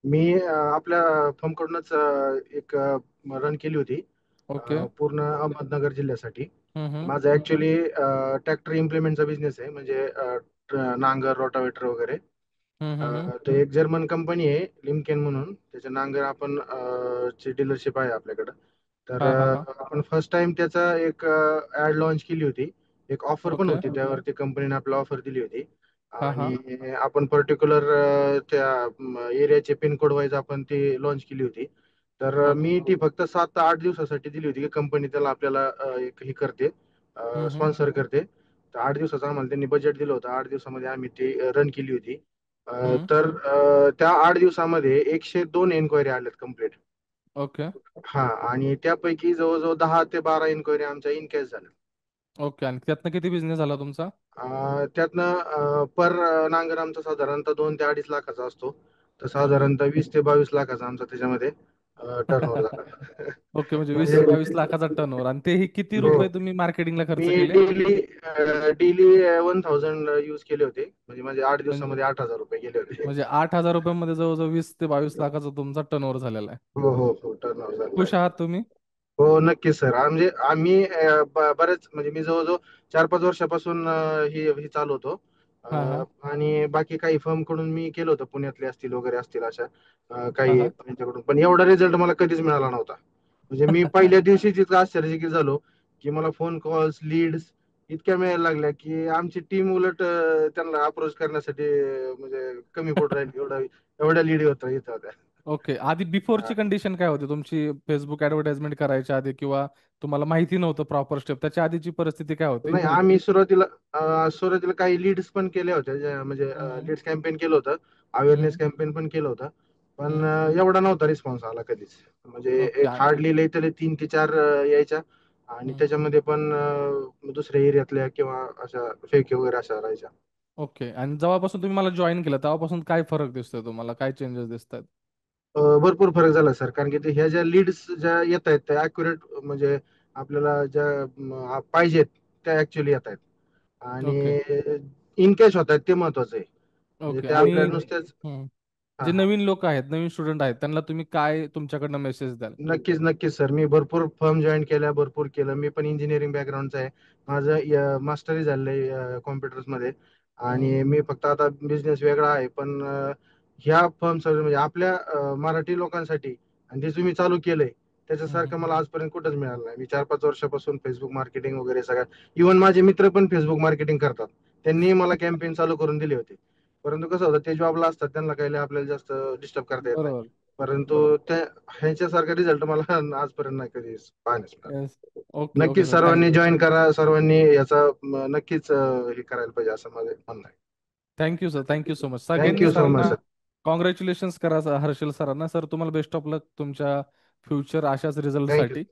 मी आपल्या फर्मकडूनच एक रन केली होती ओके. पूर्ण अहमदनगर जिल्ह्यासाठी. हम्म. माझा ऍक्च्युली ट्रॅक्टर इम्प्लिमेंटचा बिझनेस आहे, म्हणजे नांगर, रोटावेटर वगैरे. हम्म. ते एक जर्मन कंपनी आहे लिमकेन म्हणून, त्याचे नांगर आपण ची डीलरशिप आहे आपल्याकडं. तर हा, हा, हा. आपण फर्स्ट टाइम त्याचा एक ऍड लॉन्च केली होती. एक ऑफर पण ओके. होती, त्यावरती कंपनीने आपल्याला ऑफर दिली होती. हा, हा. आणि आपण पर्टिक्युलर त्या एरियाचे पिनकोड वाईज आपण ती लॉन्च केली होती. तर हा. मी ती फक्त 7 ते 8 दिवसासाठी दिली होती, की कंपनी त्याला आपल्याला एक हे करते, हम्म. स्पॉन्सर करते. तर 8 दिवसाचं आम्हाला त्यांनी बजेट दिलं होतं. 8 दिवसामध्ये आम्ही ती रन केली होती. हम्म. तर त्या 8 दिवसामध्ये 102 एन्क्वायरी आल्यात कम्प्लीट. ओके. हा, आणि त्यापैकी जवळजवळ 10 ते 12 एन्क्वायरी आमच्या इन कॅश झाल्या. ओके. आणि त्यातनं किती बिझनेस झाला तुमचा? त्यातनं पर नांगर आमचा साधारणतः 2 ते 2.5 लाखाचा असतो. तर ओके. साधारणतः 20 ते 22 लाखाचा आमचा त्याच्यामध्ये टर्नओव्हर झाला. ओके, म्हणजे वीस म्हणजे ते बावीस लाखाचा टर्नओव्हर. आणि तेही किती हो, रुपये तुम्ही मार्केटिंगला मी खर्च केले? डेली डेली 1000 यूज केले होते, म्हणजे माझे आठ म्हणजे दिवसामध्ये 8,000 रुपये गेले होते. म्हणजे 8,000 रुपयांमध्ये जवळजवळ 20 ते 22 लाखाचा तुमचा टर्नओव्हर झालेला आहे. हो हो हो, टर्नओव्हर झालेला खुश आहे. आहात तुम्ही? हो, नक्कीच सर. म्हणजे आम्ही बरेच, म्हणजे मी जवळजवळ 4-5 वर्षापासून ही चालवतो. अ, हा, हा. आणि बाकी काही फर्म कडून मी केलं होतं, पुण्यातले असतील वगैरे असतील अशा हा, काही हा. त्यांच्याकडून, पण एवढा रिझल्ट मला कधीच मिळाला नव्हता. म्हणजे मी पहिल्या दिवशीच इतकं आश्चर्यचकित झालो की मला फोन कॉल्स, लीड्स इतक्या मिळायला लागल्या, की आमची टीम उलट त्यांना अप्रोच करण्यासाठी म्हणजे कमी पडू राहिली, एवढ्या लीड येत होत्या. ओके. आधी बिफोरची कंडिशन काय होती तुमची? फेसबुक ऍडव्हर्टाइजमेंट करायच्या आधी, किंवा तुम्हाला माहिती नव्हतं प्रॉपर स्टेप, त्याच्या आधीची परिस्थिती काय होती? नाही, आम्ही सुरुवातीला काही लीड्स पण केल्या होत्या, म्हणजे हम्म. लीड्स कॅम्पेन केलं होतं, हम्म. अवेअरनेस कॅम्पेन पण केलं होतं. पण हम्म. एवढा नव्हता रिस्पॉन्स आला कधीच. म्हणजे ओके. एक हार्डली लई त्याला 3 ते 4 यायच्या. आणि हम्म. त्याच्यामध्ये पण दुसऱ्या एरियातल्या किंवा अशा फेक वगैरे अशा राहायच्या. ओके. आणि जेव्हापासून तुम्ही मला जॉईन केलं तेव्हापासून काय फरक दिसतोय तुम्हाला? काय चेंजेस दिसत आहेत? भरपूर फरक झाला सर, कारण की ह्या ज्या लीड्स ज्या येत आहेत त्या अॅक्युरेट, म्हणजे आपल्याला ज्या पाहिजेत त्या ऍक्च्युली येत आहेत. ओके. आणि इन कॅश होत आहेत, ते महत्वाचं आहे. म्हणजे ओके. ते आणि आपल्याला नुसतेच. हम्म, हा जे हा, नवीन लोक आहेत, नवीन स्टुडंट आहेत, त्यांना तुम्ही काय तुमच्याकडनं मेसेज द्याल? नक्कीच नक्कीच सर. मी भरपूर फर्म जॉईन केल्या, भरपूर केलं. मी पण इंजिनिअरिंग बॅकग्राऊंडचा आहे. माझं मास्टरी झालंय कॉम्प्युटर्समध्ये. हम्म. आणि मी फक्त आता बिझनेस वेगळा आहे, पण ह्या फर्म म्हणजे आपल्या मराठी लोकांसाठी, आणि जे तुम्ही चालू केलंय त्याच्यासारखं हम्म. मला आजपर्यंत कुठंच मिळालं नाही. मी 4-5 वर्षापासून फेसबुक मार्केटिंग वगैरे सगळं, इव्हन माझे मित्र पण फेसबुक मार्केटिंग करतात. त्यांनी मला कॅम्पेन चालू करून दिले होते. परंतु कसं होतं, ते जॉबला असतात, त्यांना काही आपल्याला जास्त डिस्टर्ब करता येत नाही. बरोबर. परंतु बरोबर. त्या ह्याच्यासारखा रिझल्ट मला आजपर्यंत नाही कधी पाहण्यास येस. मिळाला. ओके, ओके नक्कीच सर. थँक सर्वांनी जॉईन करा, सर्वांनी याचा नक्कीच हे करायला पाहिजे असं माझं म्हणणं आहे. Thank you sir. Thank you so much. सगळ्यांनी थँक्यू सो मच सरांना सर. कॉंग्रॅच्युलेशन्स करा, हर्षल सरांना. सर तुम्हाला बेस्ट ऑफ लक तुमच्या फ्युचर अशाच थँक्यू. रिझल्टसाठी.